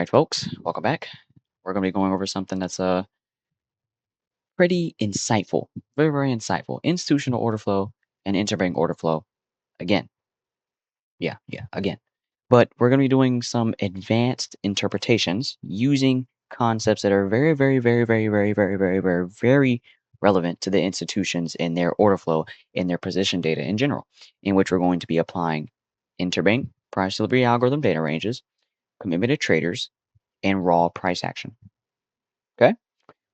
right, folks, welcome back. We're going to be going over something that's pretty insightful, very, very insightful. Institutional order flow and interbank order flow. Again, yeah, again. But we're going to be doing some advanced interpretations using concepts that are very, very, very, very, very, very, very, very, very relevant to the institutions and their order flow and their position data in general, in which we're going to be applying interbank price delivery algorithm data ranges, commitment to traders, and raw price action. Okay?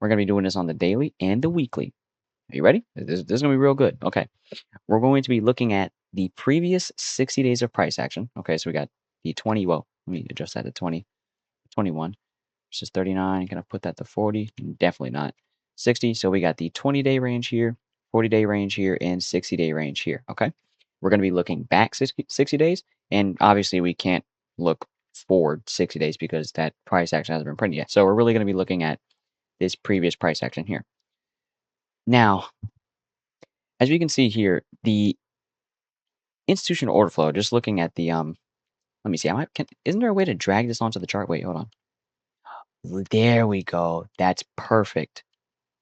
We're going to be doing this on the daily and the weekly. Are you ready? This is going to be real good. Okay. We're going to be looking at the previous 60 days of price action. Okay. So we got the 20. Well, let me adjust that to 20, 21 versus 39. Can I put that to 40? Definitely not. 60. So we got the 20-day range here, 40-day range here, and 60-day range here. Okay. We're going to be looking back 60 days. And obviously, we can't look forward 60 days because that price action hasn't been printed yet. So we're really going to be looking at this previous price action here. Now, as we can see here, the institutional order flow, just looking at the let me see, isn't there a way to drag this onto the chart? Wait, hold on. There we go. That's perfect.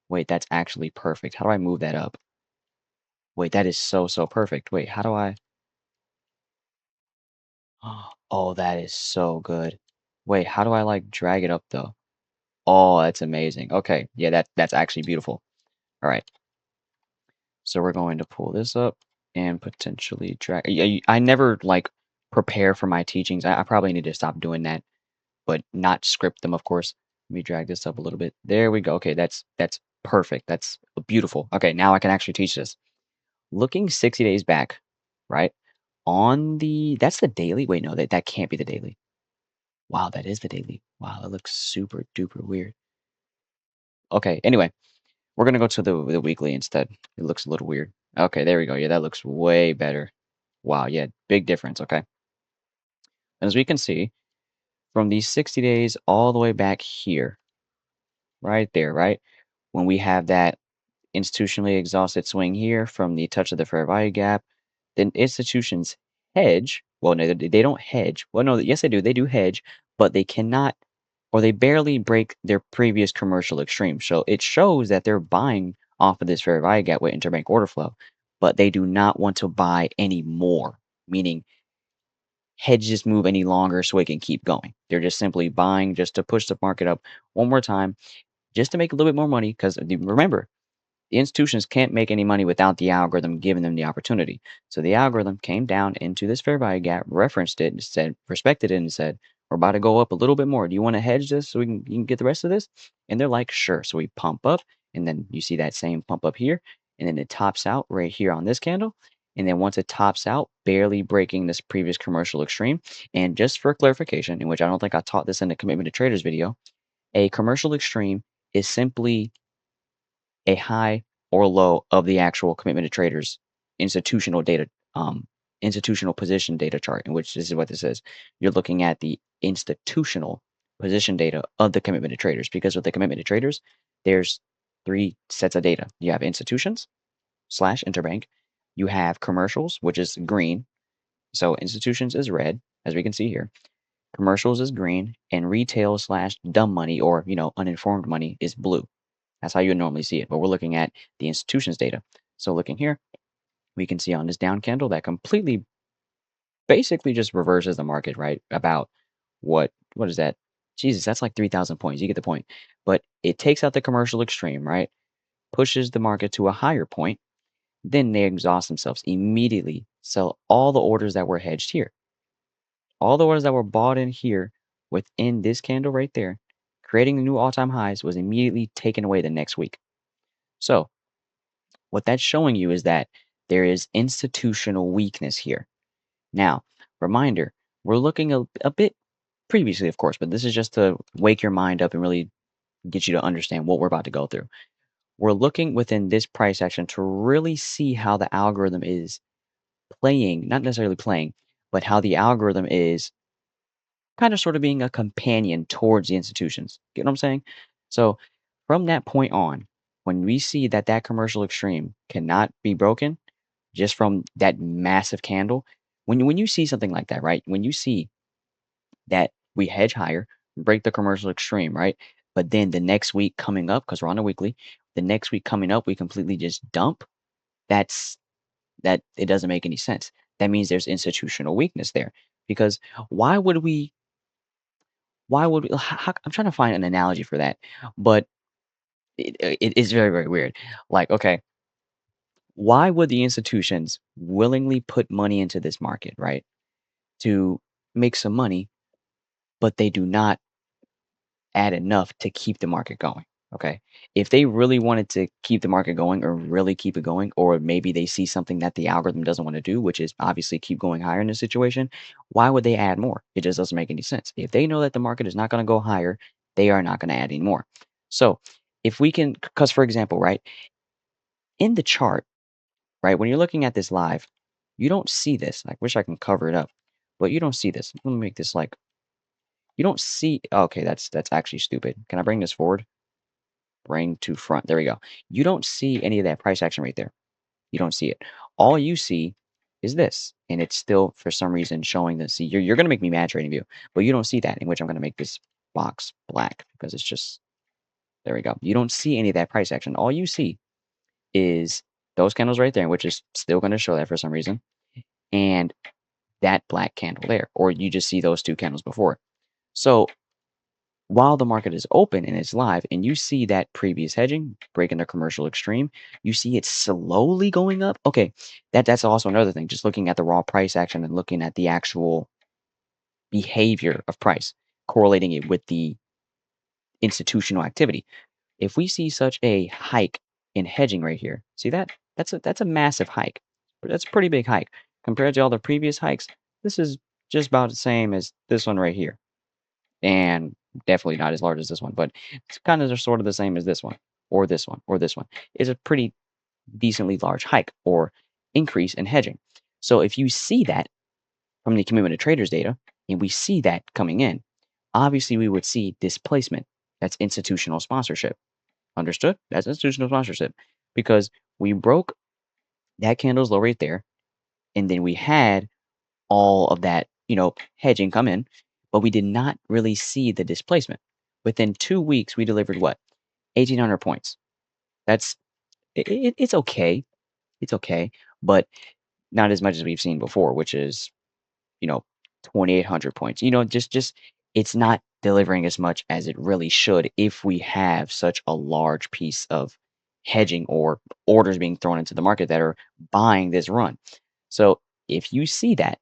Wait, that's actually perfect. How do I move that up? Wait, that is so perfect. Wait, how do I Oh, that is so good. Wait, how do I like drag it up though? Oh, that's amazing. Okay, yeah, that's actually beautiful. All right. So we're going to pull this up and potentially drag. I never like prepare for my teachings. I probably need to stop doing that, but not script them, of course. Let me drag this up a little bit. There we go. Okay, that's perfect. That's beautiful. Okay, now I can actually teach this. Looking 60 days back, right? That's the daily. Wait, no, that can't be the daily. Wow, that is the daily. Wow, that looks super duper weird. Okay, anyway, we're gonna go to the weekly instead. It looks a little weird. Okay, there we go. Yeah, that looks way better. Wow, yeah, big difference. Okay. As we can see, from these 60 days all the way back here, right there, right? When we have that institutionally exhausted swing here from the touch of the fair value gap, then institutions hedge. Well, no, they don't hedge. Well, no, yes, they do. They do hedge, but they cannot or they barely break their previous commercial extreme. So it shows that they're buying off of this fair value gap with interbank order flow, but they do not want to buy any more, meaning hedge this move any longer so it can keep going. They're just simply buying just to push the market up one more time, just to make a little bit more money. Because remember, the institutions can't make any money without the algorithm giving them the opportunity. So the algorithm came down into this fair value gap, referenced it, and said, respected it, and said, "We're about to go up a little bit more. Do you want to hedge this so you can get the rest of this?" And they're like, "Sure." So we pump up, and then you see that same pump up here, and then it tops out right here on this candle. And then once it tops out, barely breaking this previous commercial extreme. And just for clarification, in which I don't think I taught this in the commitment to traders video, a commercial extreme is simply a high or low of the actual commitment to traders institutional data, institutional position data chart, in which this is what this is. You're looking at the institutional position data of the commitment to traders because with the commitment to traders, there's three sets of data. You have institutions slash interbank. You have commercials, which is green. So institutions is red, as we can see here. Commercials is green, and retail slash dumb money or uninformed money is blue. That's how you would normally see it. But we're looking at the institution's data. So looking here, we can see on this down candle that completely basically just reverses the market, right? About what is that? Jesus, that's like 3,000 points. You get the point. But it takes out the commercial extreme, right? Pushes the market to a higher point. Then they exhaust themselves immediately, sell all the orders that were hedged here. All the orders that were bought in here within this candle right there, creating the new all-time highs was immediately taken away the next week. So what that's showing you is that there is institutional weakness here. Now, reminder, we're looking a bit previously, of course, but this is just to wake your mind up and really get you to understand what we're about to go through. We're looking within this price action to really see how the algorithm is playing, not necessarily playing, but how the algorithm is kind of sort of being a companion towards the institutions. Get what I'm saying? So from that point on, when we see that that commercial extreme cannot be broken just from that massive candle, when you see something like that, right? When you see that we hedge higher, break the commercial extreme, right? But then the next week coming up, because we're on a weekly, the next week coming up, we completely just dump. That's that it doesn't make any sense. That means there's institutional weakness there. Because why would we I'm trying to find an analogy for that, but it is very, very weird. Like, okay, why would the institutions willingly put money into this market, right? To make some money, but they do not add enough to keep the market going. Okay. If they really wanted to keep the market going or really keep it going, or maybe they see something that the algorithm doesn't want to do, which is obviously keep going higher in this situation, why would they add more? It just doesn't make any sense. If they know that the market is not going to go higher, they are not going to add any more. So if we can, because for example, right, in the chart, right, when you're looking at this live, you don't see this. I wish I can cover it up, but you don't see this. Let me make this like, you don't see, okay, that's actually stupid. Can I bring this forward? Bring to front. There we go. You don't see any of that price action right there. You don't see it. All you see is this, and it's still for some reason showing this. See, you're going to make me mad trading view, but you don't see that. In which I'm going to make this box black because it's just there we go. You don't see any of that price action. All you see is those candles right there, which is still going to show that for some reason, and that black candle there, or you just see those two candles before it. So while the market is open and it's live and you see that previous hedging breaking the commercial extreme, you see it slowly going up. Okay, that's also another thing. Just looking at the raw price action and looking at the actual behavior of price, correlating it with the institutional activity. If we see such a hike in hedging right here, see that? That's a massive hike. That's a pretty big hike. Compared to all the previous hikes, this is just about the same as this one right here. And definitely not as large as this one, but it's kind of sort of the same as this one, or this one, or this one. Is a pretty decently large hike or increase in hedging. So if you see that from the commitment of traders data, and we see that coming in, obviously we would see displacement. That's institutional sponsorship. Understood? That's institutional sponsorship because we broke that candle's low right there, and then we had all of that, hedging come in, but we did not really see the displacement. Within 2 weeks, we delivered what? 1,800 points. That's it's okay. It's okay, but not as much as we've seen before, which is, you know, 2,800 points. Just it's not delivering as much as it really should if we have such a large piece of hedging or orders being thrown into the market that are buying this run. So if you see that,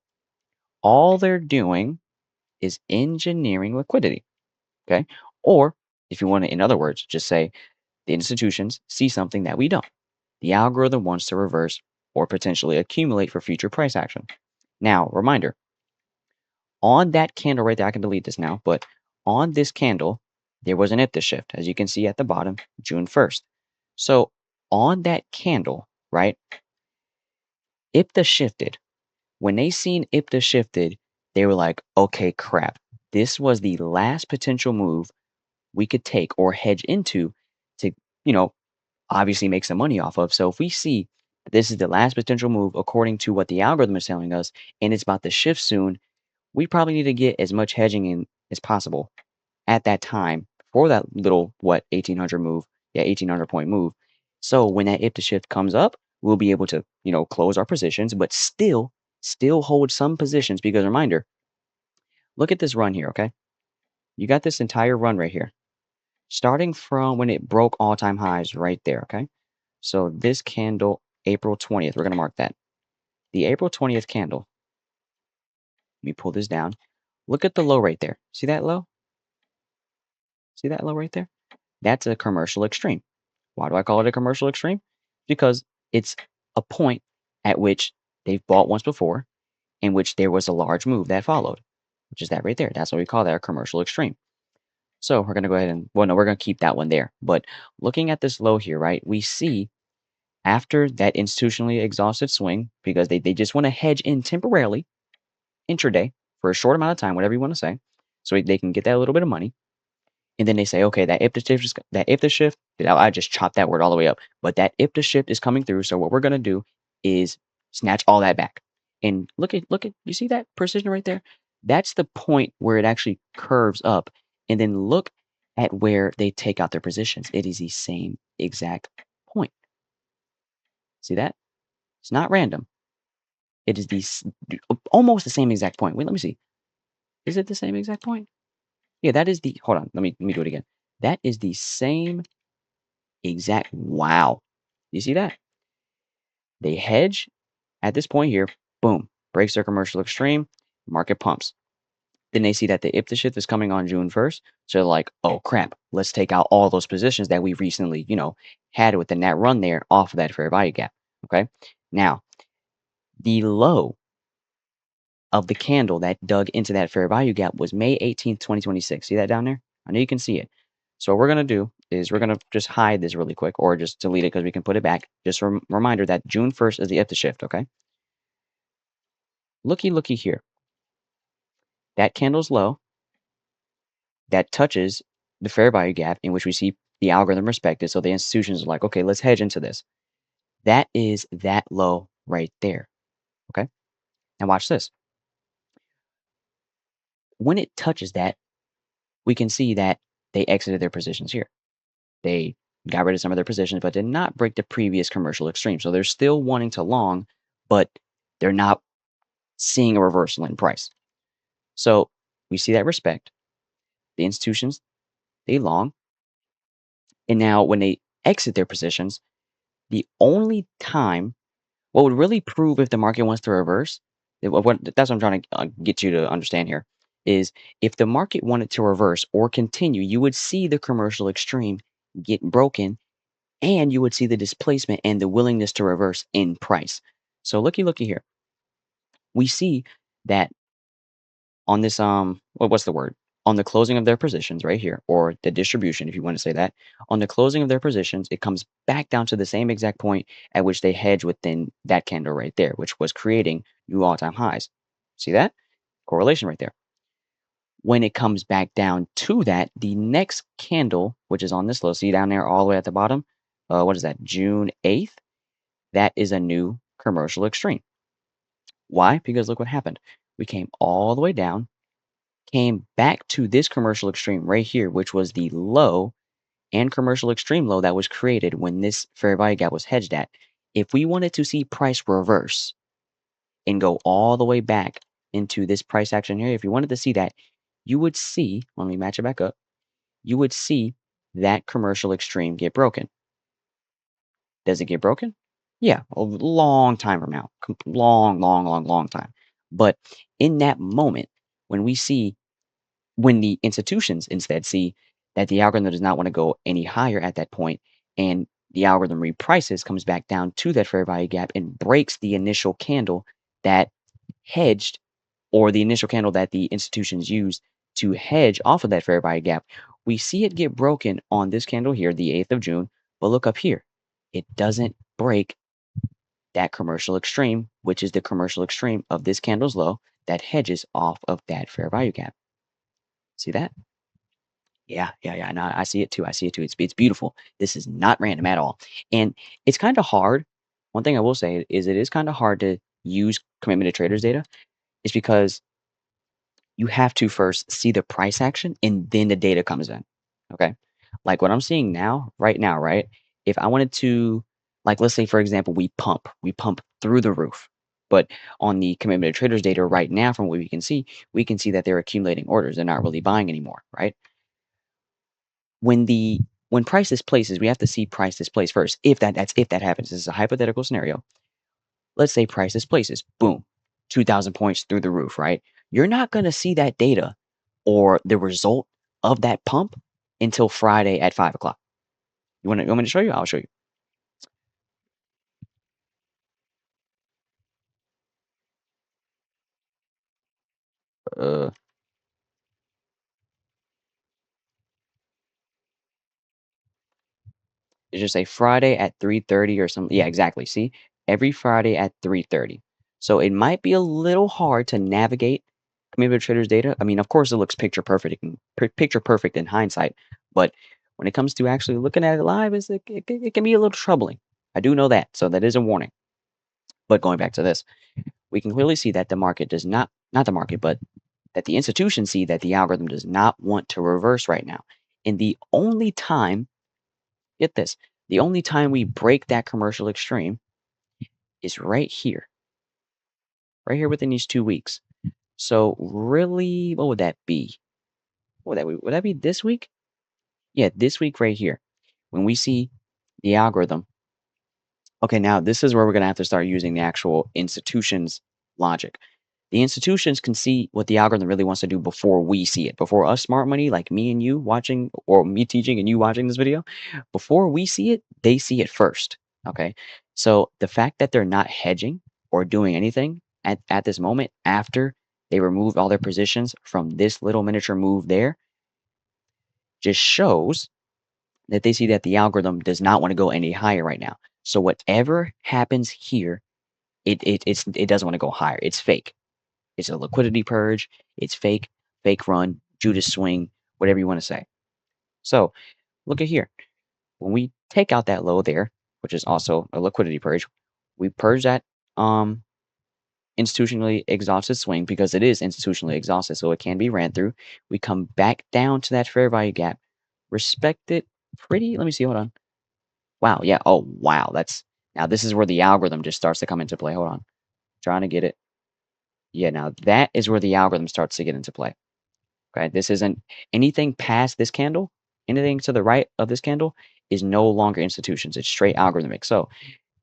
all they're doing is engineering liquidity. Okay. Or if you want to, in other words, just say the institutions see something that we don't. The algorithm wants to reverse or potentially accumulate for future price action. Now, reminder on that candle right there, I can delete this now, but on this candle, there was an IPTA shift, as you can see at the bottom, June 1st. So on that candle, right, IPTA shifted. When they seen IPTA shifted, they were like, okay, crap. This was the last potential move we could take or hedge into to, you know, obviously make some money off of. So if we see that this is the last potential move according to what the algorithm is telling us, and it's about to shift soon, we probably need to get as much hedging in as possible at that time for that little 1800 move, yeah, 1800 point move. So when that if the shift comes up, we'll be able to close our positions, but still hold some positions because reminder, look at this run here, okay? You got this entire run right here, starting from when it broke all-time highs right there, okay? So this candle, April 20th, we're gonna mark that. The April 20th candle. Let me pull this down. Look at the low right there. See that low? See that low right there? That's a commercial extreme. Why do I call it a commercial extreme? Because it's a point at which they've bought once before, in which there was a large move that followed, which is that right there. That's what we call that a commercial extreme. So we're going to go ahead and, well, no, we're going to keep that one there. But looking at this low here, right, we see after that institutionally exhausted swing, because they just want to hedge in temporarily, intraday, for a short amount of time, whatever you want to say, so they can get that little bit of money. And then they say, okay, that if the shift, I just chopped that word all the way up, but that if the shift is coming through. So what we're gonna do is snatch all that back. And look at, you see that precision right there? That's the point where it actually curves up and then look at where they take out their positions. It is the same exact point. See that? It's not random. It is almost the same exact point. Wait, let me see. Is it the same exact point? Yeah, that is the. Hold on. Let me do it again. That is the same exact. Wow. You see that? They hedge at this point here. Boom. Breaks their commercial extreme. Market pumps. Then they see that if the shift is coming on June 1st, so they're like, oh crap, let's take out all those positions that we recently, had within that run there off of that fair value gap. Okay. Now, the low of the candle that dug into that fair value gap was May 18th, 2026. See that down there? I know you can see it. So what we're going to do is we're going to just hide this really quick or just delete it because we can put it back. Just a reminder that June 1st is the if the shift. Okay. Looky here. That candle's low that touches the fair value gap in which we see the algorithm respected. So the institutions are like, okay, let's hedge into this. That is that low right there. Okay. Now watch this. When it touches that, we can see that they exited their positions here. They got rid of some of their positions, but did not break the previous commercial extreme. So they're still wanting to long, but they're not seeing a reversal in price. So we see that respect. The institutions, they long. And now when they exit their positions, the only time what would really prove if the market wants to reverse, that's what I'm trying to get you to understand here, is if the market wanted to reverse or continue, you would see the commercial extreme get broken and you would see the displacement and the willingness to reverse in price. So looky here. We see that on this what's the word? On the closing of their positions right here, or the distribution, if you want to say that, on the closing of their positions, it comes back down to the same exact point at which they hedge within that candle right there, which was creating new all-time highs. See that? Correlation right there. When it comes back down to that, the next candle, which is on this low, see down there all the way at the bottom, what is that? June 8th. That is a new commercial extreme. Why? Because look what happened. We came all the way down, came back to this commercial extreme right here, which was the low and commercial extreme low that was created when this fair value gap was hedged at. If we wanted to see price reverse and go all the way back into this price action here, if you wanted to see that, you would see, let me match it back up, you would see that commercial extreme get broken. Does it get broken? Yeah, a long time from now. Long, long, long, long time. But in that moment, when we see when the institutions instead see that the algorithm does not want to go any higher at that point, and the algorithm reprices, comes back down to that fair value gap and breaks the initial candle that hedged, or the initial candle that the institutions used to hedge off of that fair value gap, we see it get broken on this candle here, the 8th of June. But look up here. It doesn't break that commercial extreme, which is the commercial extreme of this candle's low that hedges off of that fair value gap. See that? Yeah. No, I see it too. I see it too. It's beautiful. This is not random at all. And it's kind of hard. One thing I will say is it is kind of hard to use commitment to traders data is because you have to first see the price action and then the data comes in. Okay. Like what I'm seeing now, right now, right? If I wanted to, like, let's say, for example, we pump through the roof. But on the commitment to traders data right now, from what we can see that they're accumulating orders. They're not really buying anymore, right? When the when price displaces, we have to see price displace first. If that happens, this is a hypothetical scenario. Let's say price displaces, boom, 2,000 points through the roof, right? You're not going to see that data or the result of that pump until Friday at 5 o'clock. You want me to show you? I'll show you. Uh, it's just a Friday at 3:30 or something. Yeah, exactly. See, every Friday at 3:30. So it might be a little hard to navigate community traders data. I mean, of course, it looks picture perfect in hindsight, but when it comes to actually looking at it live, it can be a little troubling. I do know that, so that is a warning. But going back to this, we can clearly see that the market does not the market, but that the institutions see that the algorithm does not want to reverse right now. And the only time, get this, the only time we break that commercial extreme is right here within these 2 weeks. So really, what would that be? Would that be this week? Yeah, this week right here. When we see the algorithm, okay, now this is where we're going to have to start using the actual institutions logic. The institutions can see what the algorithm really wants to do before we see it. Before us smart money, like me and you watching, or me teaching and you watching this video, before we see it, they see it first. Okay. So the fact that they're not hedging or doing anything at this moment after they removed all their positions from this little miniature move there just shows that they see that the algorithm does not want to go any higher right now. So whatever happens here, it doesn't want to go higher. It's fake. It's a liquidity purge. It's fake, fake run, Judas swing, whatever you want to say. So look at here. When we take out that low there, which is also a liquidity purge, we purge that um institutionally exhausted swing because it is institutionally exhausted, so it can be ran through. We come back down to that fair value gap, respect it pretty. Let me see. Hold on. Wow. Yeah. Oh, wow. That's now this is where the algorithm just starts to come into play. Hold on. Trying to get it. Yeah. Now that is where the algorithm starts to get into play. Okay, this isn't anything past this candle, anything to the right of this candle is no longer institutions. It's straight algorithmic. So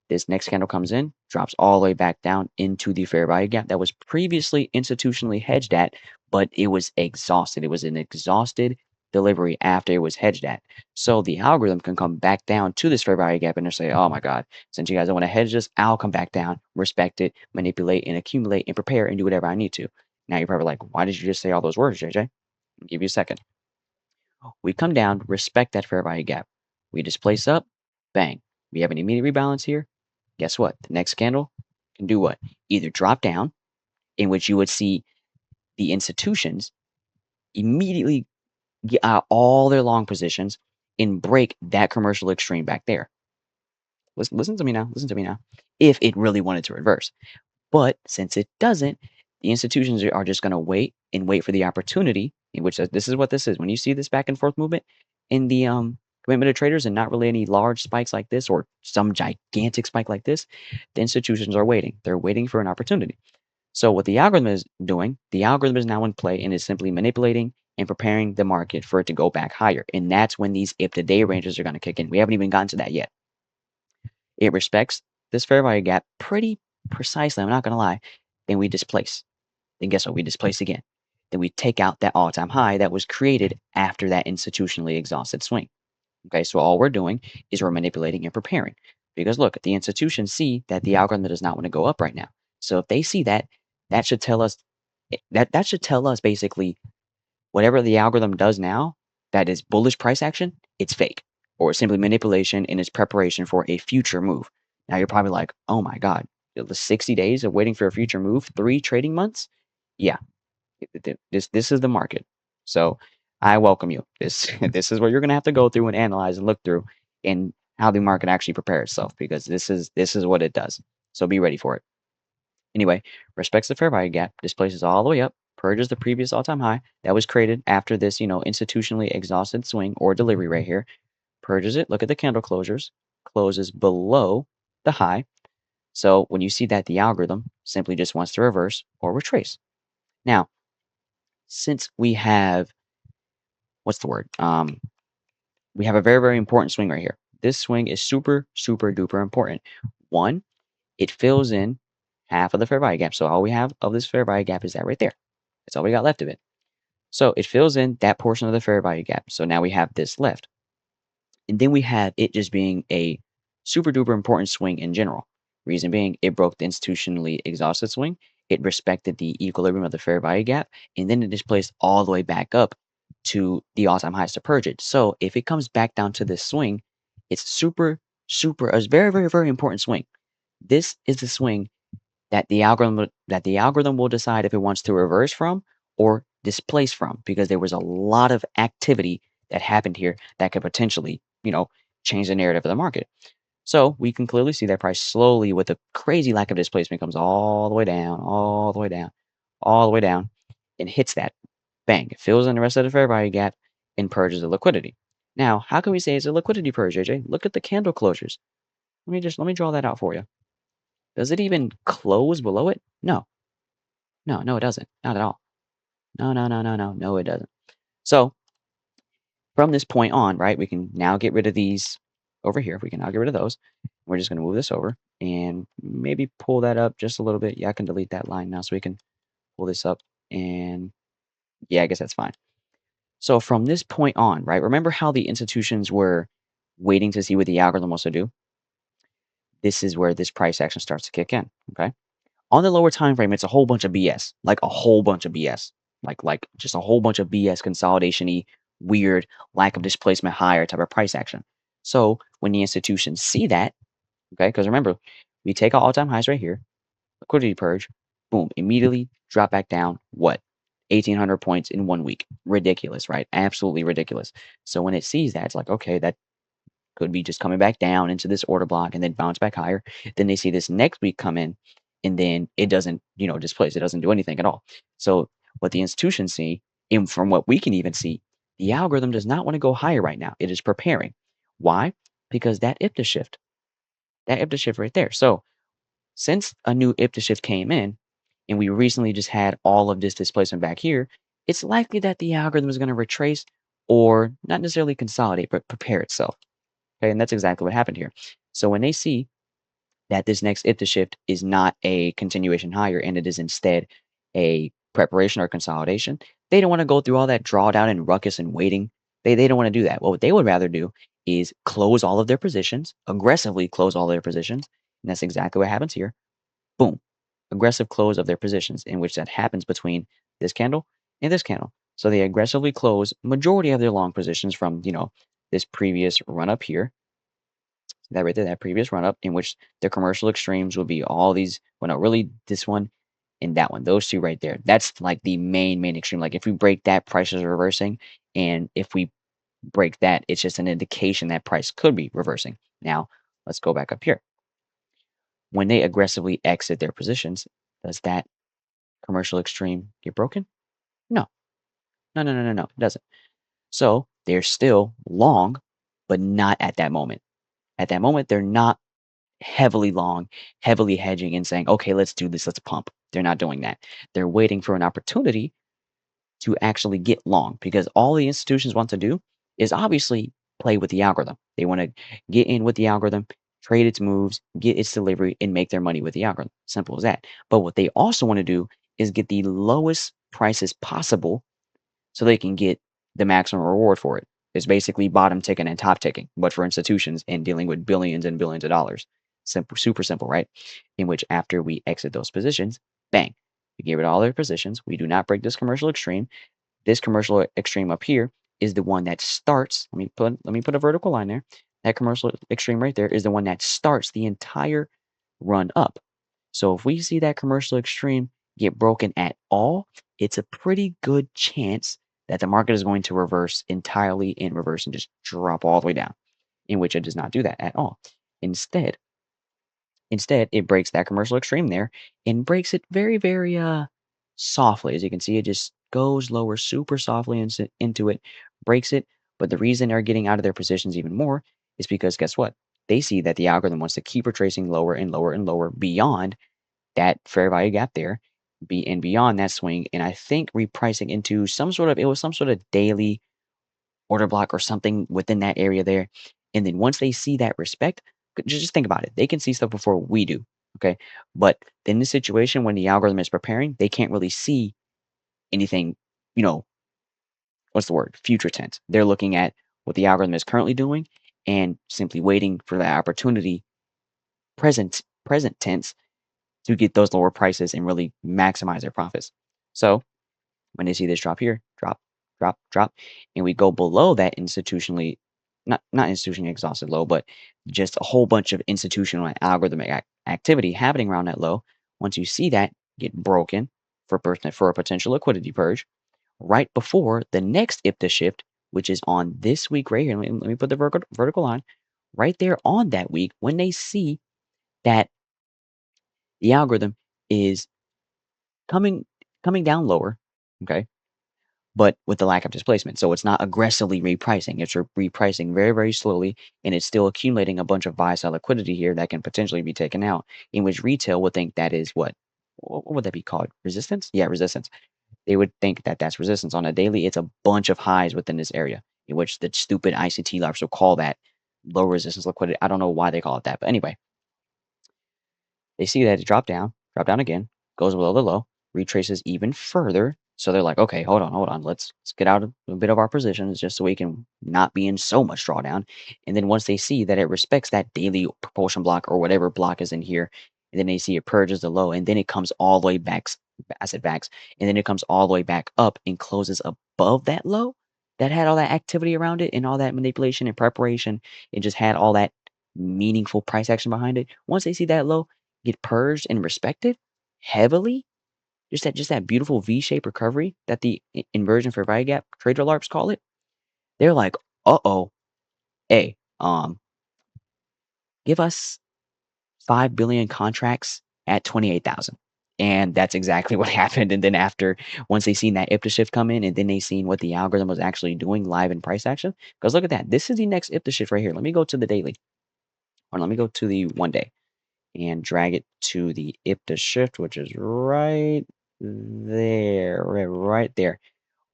this next candle comes in, drops all the way back down into the fair value gap that was previously institutionally hedged at, but it was exhausted. It was an exhausted delivery after it was hedged at. So the algorithm can come back down to this fair value gap and say, oh my God, since you guys don't want to hedge this, I'll come back down, respect it, manipulate and accumulate and prepare and do whatever I need to. Now you're probably like, why did you just say all those words, JJ? I'll give you a second. We come down, respect that fair value gap. We displace up, bang. We have an immediate rebalance here. Guess what? The next candle can do what? Either drop down, in which you would see the institutions immediately get out all their long positions and break that commercial extreme back there. Listen to me now. Listen to me now. If it really wanted to reverse. But since it doesn't, the institutions are just going to wait for the opportunity, in which this is what this is. When you see this back and forth movement in the commitment of traders and not really any large spikes like this or some gigantic spike like this, the institutions are waiting. They're waiting for an opportunity. So what the algorithm is doing, the algorithm is now in play and is simply manipulating and preparing the market for it to go back higher. And that's when these if the day ranges are going to kick in. We haven't even gotten to that yet. It respects this fair value gap pretty precisely. I'm not going to lie. Then we displace. Then guess what? We displace again. Then we take out that all-time high that was created after that institutionally exhausted swing. Okay, so all we're doing is we're manipulating and preparing. Because look, the institutions see that the algorithm does not want to go up right now. So if they see that, that should tell us that should tell us basically whatever the algorithm does now that is bullish price action, it's fake or simply manipulation in its preparation for a future move. Now you're probably like, oh my God, the 60 days of waiting for a future move, 3 trading months? Yeah, this is the market. So I welcome you. This this is what you're gonna have to go through and analyze and look through and how the market actually prepares itself because this is what it does. So be ready for it. Anyway, respects the fair value gap, displaces all the way up, purges the previous all-time high that was created after this, institutionally exhausted swing or delivery right here, purges it. Look at the candle closures, closes below the high. So when you see that, the algorithm simply just wants to reverse or retrace. Now, since we have what's the word? We have a very, very important swing right here. This swing is super, super duper important. One, it fills in half of the fair value gap. So all we have of this fair value gap is that right there. That's all we got left of it. So it fills in that portion of the fair value gap. So now we have this left. And then we have it just being a super duper important swing in general. Reason being, it broke the institutionally exhausted swing. It respected the equilibrium of the fair value gap. And then it displaced all the way back up to the all-time highs to purge it. So if it comes back down to this swing, it's a very, very, very important swing. This is the swing that the algorithm will decide if it wants to reverse from or displace from because there was a lot of activity that happened here that could potentially, change the narrative of the market. So we can clearly see that price slowly with a crazy lack of displacement comes all the way down, all the way down, all the way down. and hits that. Bang, it fills in the rest of the fair value gap and purges the liquidity. Now, how can we say it's a liquidity purge, JJ? Look at the candle closures. Let me draw that out for you. Does it even close below it? No. No, no, it doesn't. Not at all. No, no, no, no, no. No, it doesn't. So from this point on, right, we can now get rid of these over here. We can now get rid of those. We're just going to move this over and maybe pull that up just a little bit. Yeah, I can delete that line now so we can pull this up. And yeah, I guess that's fine. So from this point on, right, remember how the institutions were waiting to see what the algorithm wants to do? This is where this price action starts to kick in. Okay. On the lower time frame, it's a whole bunch of BS, like a whole bunch of BS, like just a whole bunch of BS consolidation-y, weird, lack of displacement higher type of price action. So when the institutions see that, okay, because remember, we take our all-time highs right here, liquidity purge, boom, immediately drop back down. What? 1,800 points in 1 week. Ridiculous, right? Absolutely ridiculous. So when it sees that, it's like, okay, that could be just coming back down into this order block and then bounce back higher. Then they see this next week come in, and then it doesn't, displace. It doesn't do anything at all. So what the institutions see, and from what we can even see, the algorithm does not want to go higher right now. It is preparing. Why? Because that IPTA shift right there. So since a new IPTA shift came in, and we recently just had all of this displacement back here, it's likely that the algorithm is going to retrace or not necessarily consolidate, but prepare itself. Okay, and that's exactly what happened here. So when they see that this next IPTA shift is not a continuation higher and it is instead a preparation or consolidation, they don't want to go through all that drawdown and ruckus and waiting. They don't want to do that. What they would rather do is close all of their positions, aggressively close all their positions. And that's exactly what happens here. Boom. Aggressive close of their positions, in which that happens between this candle and this candle. So they aggressively close majority of their long positions from, this previous run up here, that right there, that previous run up, in which the commercial extremes would be all these, well, no, really this one and that one, those two right there. That's like the main extreme. Like if we break that, price is reversing. And if we break that, it's just an indication that price could be reversing. Now, let's go back up here. When they aggressively exit their positions, does that commercial extreme get broken? No. No, no, no, no, no. It doesn't. So they're still long, but not at that moment. At that moment, they're not heavily long, heavily hedging and saying, okay, let's do this, let's pump. They're not doing that. They're waiting for an opportunity to actually get long because all the institutions want to do is obviously play with the algorithm. They want to get in with the algorithm, trade its moves, get its delivery, and make their money with the algorithm. Simple as that. But what they also want to do is get the lowest prices possible so they can get the maximum reward for it. It's basically bottom ticking and top ticking, but for institutions and dealing with billions and billions of dollars. Simple, super simple, right? In which after we exit those positions, bang, we get rid of all their positions. We do not break this commercial extreme. This commercial extreme up here is the one that starts. Let me put a vertical line there. That commercial extreme right there is the one that starts the entire run up. So if we see that commercial extreme get broken at all, it's a pretty good chance that the market is going to reverse entirely in reverse and just drop all the way down, in which it does not do that at all. Instead, it breaks that commercial extreme there and breaks it very, very softly. As you can see, it just goes lower super softly into it, breaks it. But the reason they're getting out of their positions even more is because guess what? They see that the algorithm wants to keep retracing lower and lower and lower beyond that fair value gap there, and beyond that swing, and I think repricing into some sort of daily order block or something within that area there. And then once they see that respect, just think about it. They can see stuff before we do. Okay. But in this situation, when the algorithm is preparing, they can't really see anything, you know, what's the word? Future tense. They're looking at what the algorithm is currently doing and simply waiting for that opportunity, present tense, to get those lower prices and really maximize their profits. So when they see this drop here, drop, drop, drop, and we go below that institutionally, not institutionally exhausted low, but just a whole bunch of institutional and algorithmic activity happening around that low. Once you see that get broken for a potential liquidity purge, right before the next IPTA shift, which is on this week right here. Let me put the vertical line right there on that week. When they see that the algorithm is coming coming down lower, Okay. But with the lack of displacement. So it's not aggressively repricing. It's repricing very, very slowly, and it's still accumulating a bunch of buy side liquidity here that can potentially be taken out, in which retail would think that is what would that be called? Resistance? Yeah, resistance. They would think that that's resistance. On a daily, it's a bunch of highs within this area, in which the stupid ICT labs will call that low resistance liquidity. I don't know why they call it that, but anyway, they see that it drop down again, goes below the low, retraces even further. So they're like, okay, hold on. Let's get out a bit of our positions just so we can not be in so much drawdown. And then once they see that it respects that daily propulsion block or whatever block is in here, and then they see it purges the low, and then it comes all the way back, I said backs, and then it comes all the way back up and closes above that low that had all that activity around it and all that manipulation and preparation and just had all that meaningful price action behind it. Once they see that low, get purged and respected heavily, just that beautiful V-shaped recovery that the inversion for value gap trader larps call it. They're like, uh-oh, hey, give us 5 billion contracts at 28,000. And that's exactly what happened. And then once they seen that IPTA shift come in, and then they seen what the algorithm was actually doing live in price action. Because look at that. This is the next IPTA shift right here. Let me go to the daily. Or let me go to the 1 day. And drag it to the IPTA shift, which is right there, right there.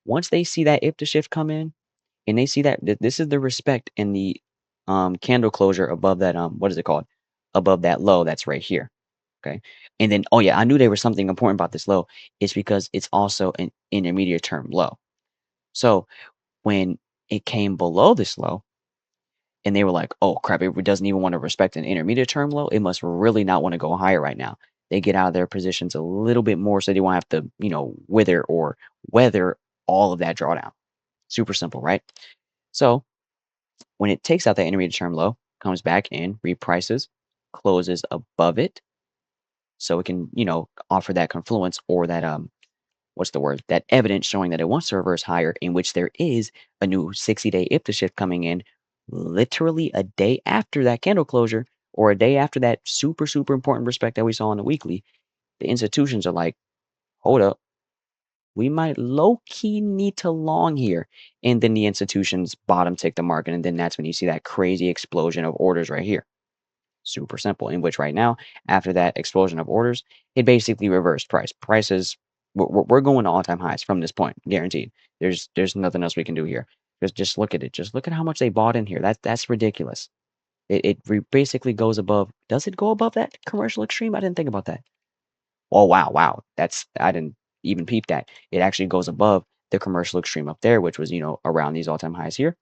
Once they see that IPTA shift come in, and they see that this is the respect in the candle closure above that what is it called? Above that low that's right here. Okay. And then oh yeah, I knew there was something important about this low. It's because it's also an intermediate term low. So when it came below this low, and they were like, "Oh crap! It doesn't even want to respect an intermediate term low. It must really not want to go higher right now." They get out of their positions a little bit more, so they won't have to, wither or weather all of that drawdown. Super simple, right? So when it takes out that intermediate term low, comes back in, reprices, closes above it, so it can, offer that confluence or that what's the word? That evidence showing that it wants to reverse higher, in which there is a new 60-day IPTA shift coming in, literally a day after that candle closure, or a day after that super, super important respect that we saw on the weekly. The institutions are like, hold up, we might low key need to long here. And then the institutions bottom tick the market. And then that's when you see that crazy explosion of orders right here. Super simple. In which right now, after that explosion of orders, it basically reversed price. Prices, we're going to all-time highs from this point, guaranteed. There's nothing else we can do here. Just look at it. Just look at how much they bought in here. That's ridiculous. It basically goes above. Does it go above that commercial extreme? I didn't think about that. Oh wow. I didn't even peep that. It actually goes above the commercial extreme up there, which was around these all-time highs here.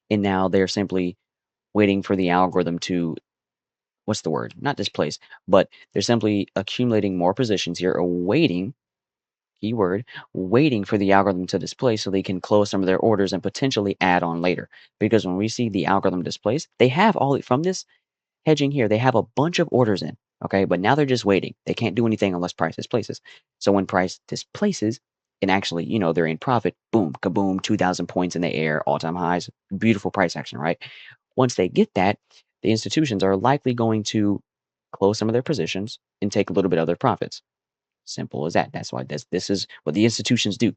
And now they're simply waiting for the algorithm to what's the word? Not displace, but they're simply accumulating more positions here, awaiting, keyword, waiting for the algorithm to displace so they can close some of their orders and potentially add on later. Because when we see the algorithm displace, they have all from this hedging here, they have a bunch of orders in. Okay, but now they're just waiting. They can't do anything unless price displaces. So when price displaces, and actually, they're in profit, boom, kaboom, 2,000 points in the air, all time highs, beautiful price action, right? Once they get that, the institutions are likely going to close some of their positions and take a little bit of their profits. Simple as that. That's why this is what the institutions do.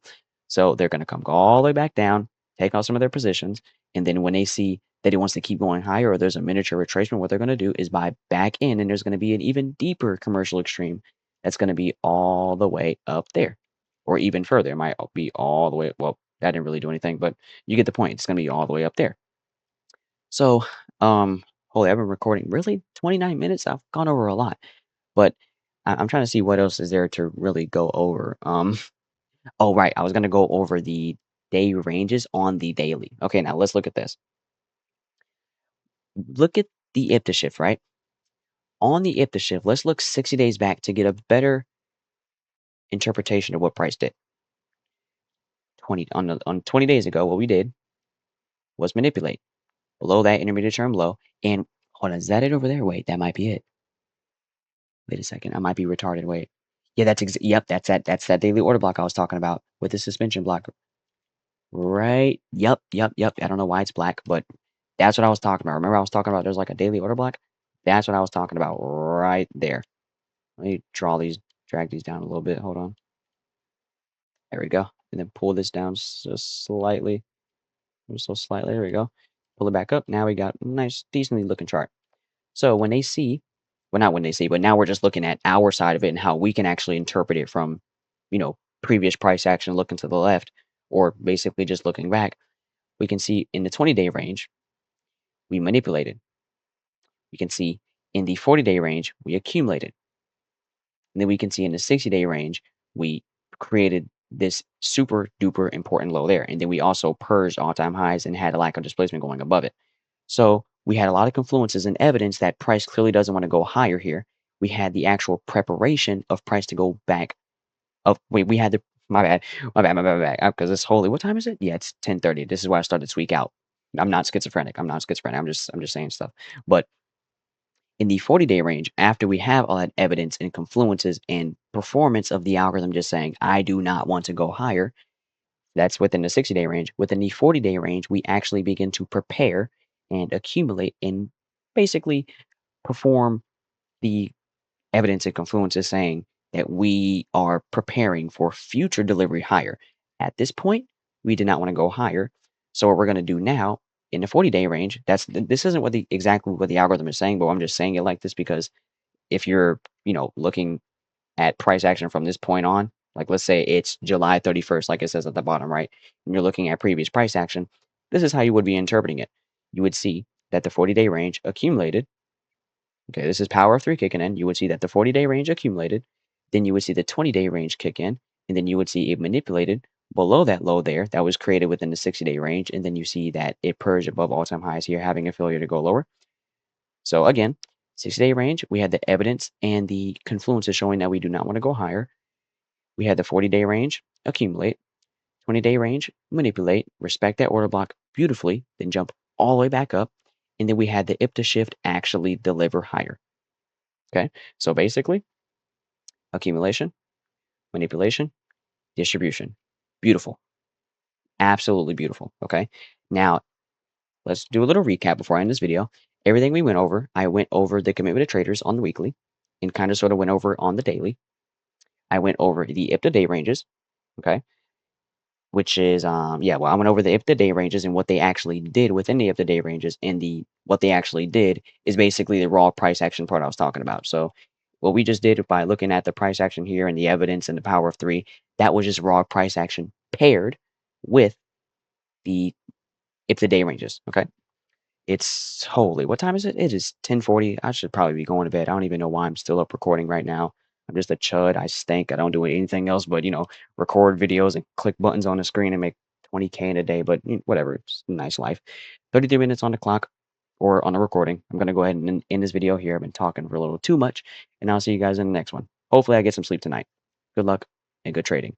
So they're going to come all the way back down, take out some of their positions, and then when they see that it wants to keep going higher or there's a miniature retracement, what they're going to do is buy back in, and there's going to be an even deeper commercial extreme that's going to be all the way up there, or even further. It might be all the way. Well, that didn't really do anything, but you get the point. It's going to be all the way up there. So, holy, I've been recording really 29 minutes. I've gone over a lot, but I'm trying to see what else is there to really go over. Oh, right. I was going to go over the day ranges on the daily. Okay, now let's look at this. Look at the IPTA shift, right? On the IPTA shift, let's look 60 days back to get a better interpretation of what price did. 20 days ago, what we did was manipulate below that intermediate term low. And hold on, is that it over there? Wait, that might be it. Wait a second, I might be retarded. Wait. Yeah, yep, that's that daily order block I was talking about with the suspension block. Right. Yep. I don't know why it's black, but that's what I was talking about. Remember I was talking about there's like a daily order block? That's what I was talking about right there. Let me drag these down a little bit. Hold on. There we go. And then pull this down just slightly. So slightly. There we go. Pull it back up. Now we got a nice, decently looking chart. So when they see, well, not when they see, but now we're just looking at our side of it and how we can actually interpret it from, previous price action looking to the left, or basically just looking back. We can see in the 20-day range, we manipulated. We can see in the 40-day range, we accumulated. And then we can see in the 60-day range, we created this super duper important low there. And then we also purged all-time highs and had a lack of displacement going above it. So we had a lot of confluences and evidence that price clearly doesn't want to go higher here. We had the actual preparation of price to go back up. Wait, we had the my bad. Because it's holy. What time is it? Yeah, it's 10:30. This is why I started to tweak out. I'm not schizophrenic. I'm just saying stuff. But in the 40-day range, after we have all that evidence and confluences and performance of the algorithm just saying, I do not want to go higher, that's within the 60-day range. Within the 40-day range, we actually begin to prepare and accumulate and basically perform the evidence and confluences saying that we are preparing for future delivery higher. At this point, we did not want to go higher. So what we're going to do now in the 40-day range, this isn't exactly what the algorithm is saying, but I'm just saying it like this because if you're, looking at price action from this point on, like let's say it's July 31st, like it says at the bottom right, and you're looking at previous price action, this is how you would be interpreting it. You would see that the 40-day range accumulated. Okay, this is power of three kicking in. You would see that the 40-day range accumulated. Then you would see the 20-day range kick in. And then you would see it manipulated below that low there that was created within the 60-day range. And then you see that it purged above all-time highs here, having a failure to go lower. So again, 60-day range, we had the evidence and the confluences showing that we do not want to go higher. We had the 40-day range accumulate, 20-day range manipulate, respect that order block beautifully, then jump all the way back up. And then we had the IPTA shift actually deliver higher. Okay, so basically, accumulation, manipulation, distribution. Beautiful. Absolutely beautiful. Okay, now let's do a little recap before I end this video. Everything we went over, I went over the commitment of traders on the weekly and kind of sort of went over on the daily. I went over the IPTA day ranges. Okay, which is yeah, well, I went over the if the day ranges and what they actually did within the if the day ranges, and the what they actually did is basically the raw price action part I was talking about. So what we just did by looking at the price action here and the evidence and the power of three, that was just raw price action paired with the if the day ranges. Okay. It's holy. What time is it? It is 10:40. I should probably be going to bed. I don't even know why I'm still up recording right now. I'm just a chud. I stink. I don't do anything else but, record videos and click buttons on the screen and make 20K in a day, but whatever. It's a nice life. 33 minutes on the clock or on the recording. I'm going to go ahead and end this video here. I've been talking for a little too much, and I'll see you guys in the next one. Hopefully I get some sleep tonight. Good luck and good trading.